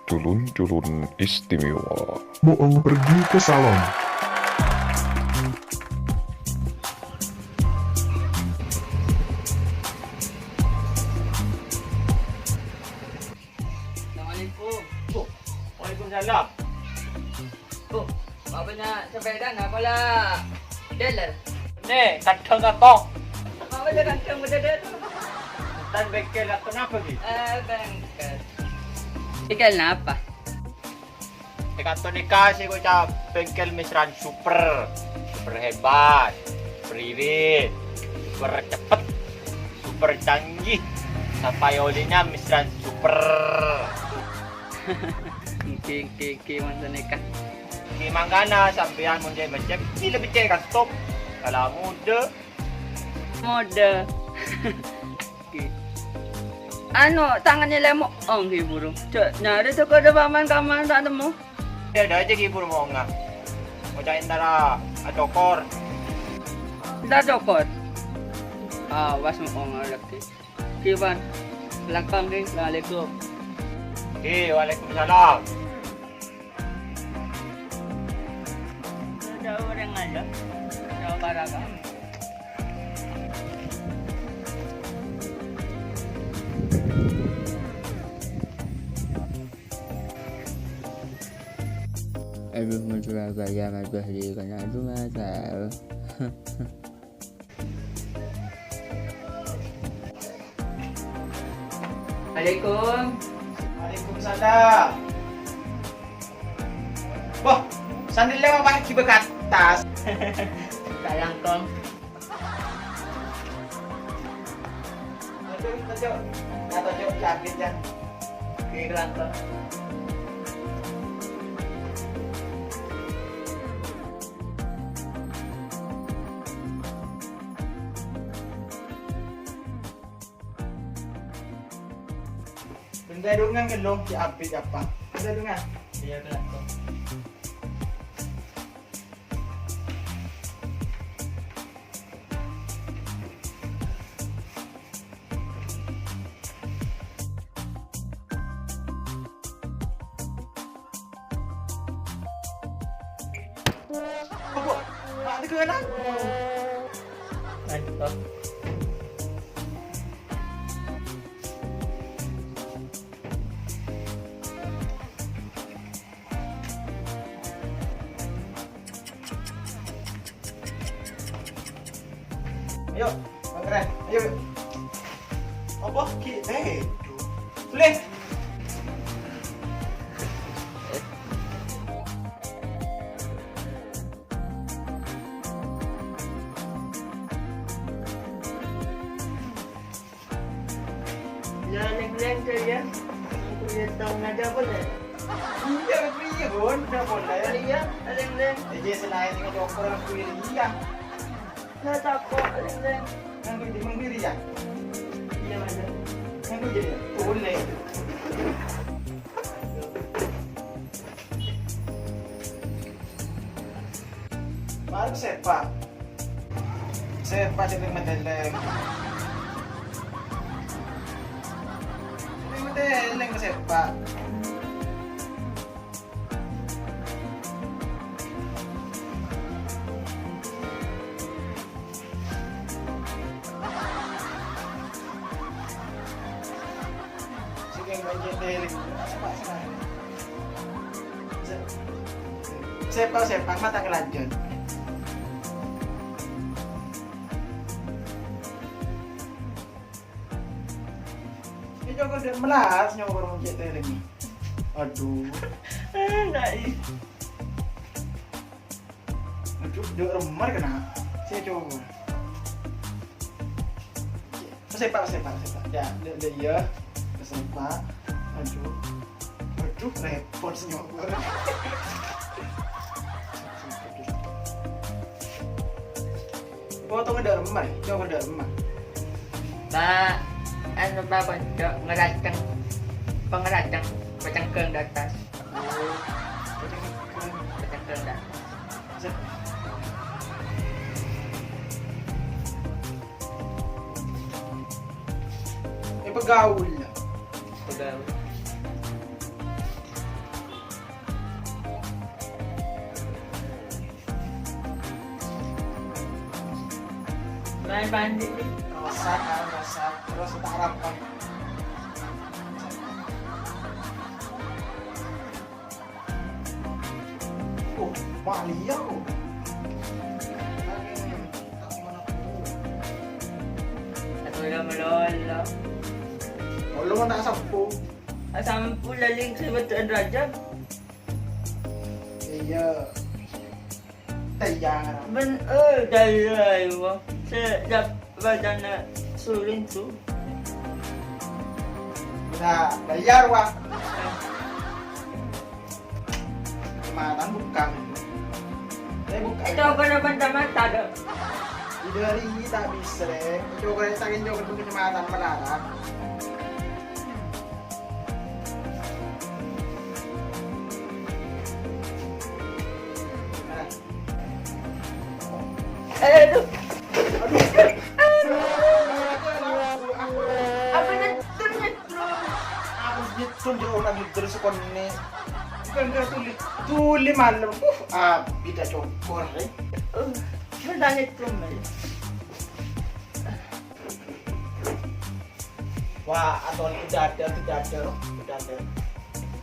Culun-culun istimewa. Boong pergi ke salon. Assalamualaikum. Oh, Waalaikumsalam. Oh, bapaknya sepeda nak pula dealer. Ni, kadang apa? Apa dia kantong berdada tu? Dan bengkel atau apa ni? Bengkel. Bengkel nak apa? Di kantor ni kasih ko ca bengkel mesran super. Super hebat. Super irit. Super cepet. Super canggih. Sampai olinya mesran super. Ki masa nikah. Di Manggana sampean mun jadi macam ni lebih cek kan stop. Kalau muda, Mode. Ki. Anu tangannya lemok ki burung. Cek nyari tu ke paman kaman tak temu. dia ada aja kibur mau nggak? Mau cari ndara adokor. Dah cokot. Was mau ngalak ki. Ki ban. Belakang ki. Assalamualaikum. Waalaikumsalam. Ada orang ada. Ada barang. Aduh, mau Surabaya, mas Bahri, karena aduh masal. Assalamualaikum. Waalaikumsalam. Wah, sandal lewat pakai kibar ke atas. Sayang kong. Tujuh. Ya tujuh, capit ya. Kira kong. Benda dungan gelong si apit apa? Benda dungan. Dia kira kong. Apa? Mak tu kena? Mantap. Ayo, keren. Ayo. Apa? Ki, boleh. Leng-leng saja. Aku lihat tahu nada boleh. Iya, iya, bon, dah boleh. Iya, leng-leng. Jadi selain dengan dokter yang kuil iya, Nah takut leng-leng. yang kuil mengkiri ya, Iya ada. yang kuil jadi boleh. Baru sepak jadi mendeleng. Jadi mendeleng sepak. Sige mendeleng. Sepak mata kelanjut. Ini juga udah melas nyawa baru mencet teleng ni. Aduh. Nai. Aduh, dia remar kena. Saya coba. Sepak. Ya, dia iya. Sepak. Aduh. Aduh, repot nyawa. Potong ada remar, coba ada remar. Pak, anu bapak cok ngeracang pengeracang pecengkeng di atas. Pecengkeng di atas. Pegaul. Pegawai. Main mandi nih. Masak. Terus kita harapkan. Oh, Malia oh. Atau udah melolo. Wala mo na sampu. Asampu laling sa Bataan Raja. Iya. Tayangan. Ben, dalay mo. Sa Bataan na sulin to. Nah, bayar wah. Kematan bukan. Bukan. Ito ako naman naman taga. Di dari tak bisa deh. Coba kita ingin coba dulu kecamatan Menara. Aduh. Apa na nyetro? Aku nyetrum jauh lagi terus konne. Bukan tuli malam. Bida cokor deh. Manda nyetro mal. Wah, atau tidak ada.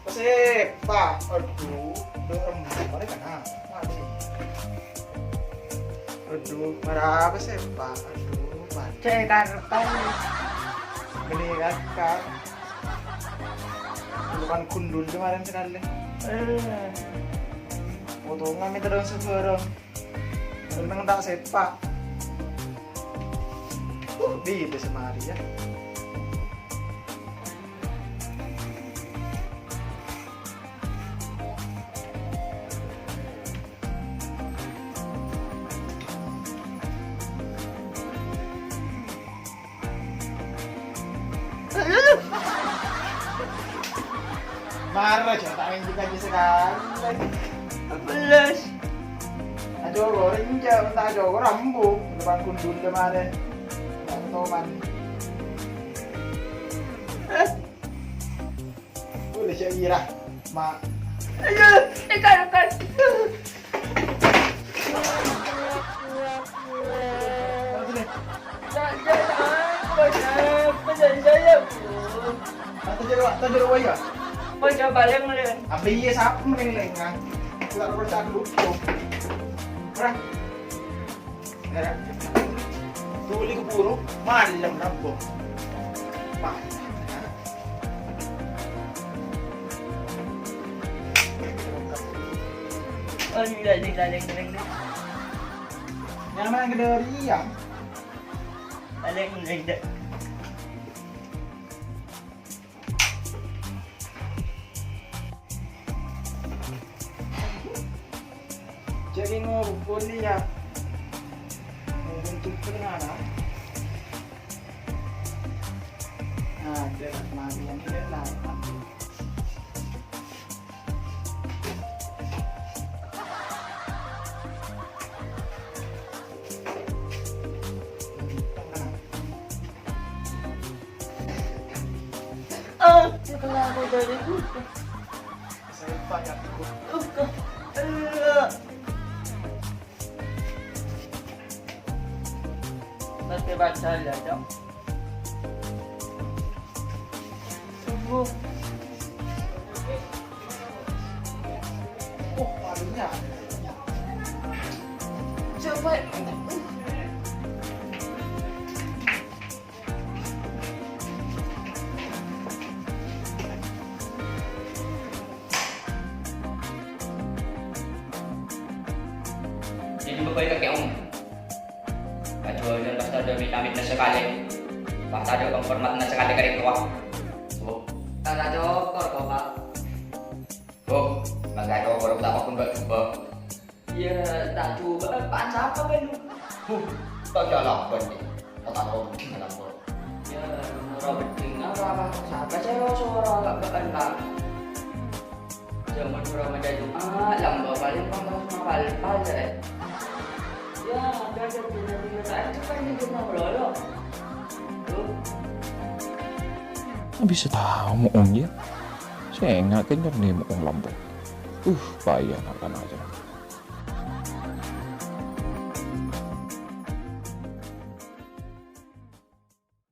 Kasi, pa, aduh, dorong mereka kan, aduh, marah sih, pa, aduh, pa, Cekar kan. gini kan, bukan kundul kemarin sekali, potongan meter dan sebarang, memang tak sepak, di semari ya. Marah aja, tak ingin dikaji sekali. Belas. Ajo goreng jauh, tak ajo rambut, depan kundul kemarin. Tak toman. Boleh Syahira, mak. Aduh, ikan. Tak jero waya. Oh, coba yang mulai. Abi iya siapa meneng-lengan. Tak percaya dulu. Orang. Ya. Tuli keburu, malam rambut. Pak. Oh, ini laling. Nyaman yang gede dia. Laling dah. Jadi mau kuliah. Untuk kenapa? Nah, dia mami yang dia lah. Sekolah aku dari buku. Saya banyak ikut. Nanti baca lah dong. Subuh. Oh, malunya. Coba. Jadi berbalik kakek om. Kecuali pas ada amit na sekali, pas ada konfirmat na sekali kali tua. Oh, Kata dokter kok pak. oh, nggak ada orang tak pun nggak coba. Ya tak coba. Apaan siapa kan lu? Tak jalan pun ni, tak tahu tinggal apa. Ya Robert tinggal apa? Siapa sih lo suara agak kekenal? Zaman Ramadan Jumat, lamba paling panas mahal ya. Ya, biar dia tak kan dia cuma melolo. Tuh. Bisa tahu mo ya. Saya ingat kan nih mo Lombok. Payah nak aja.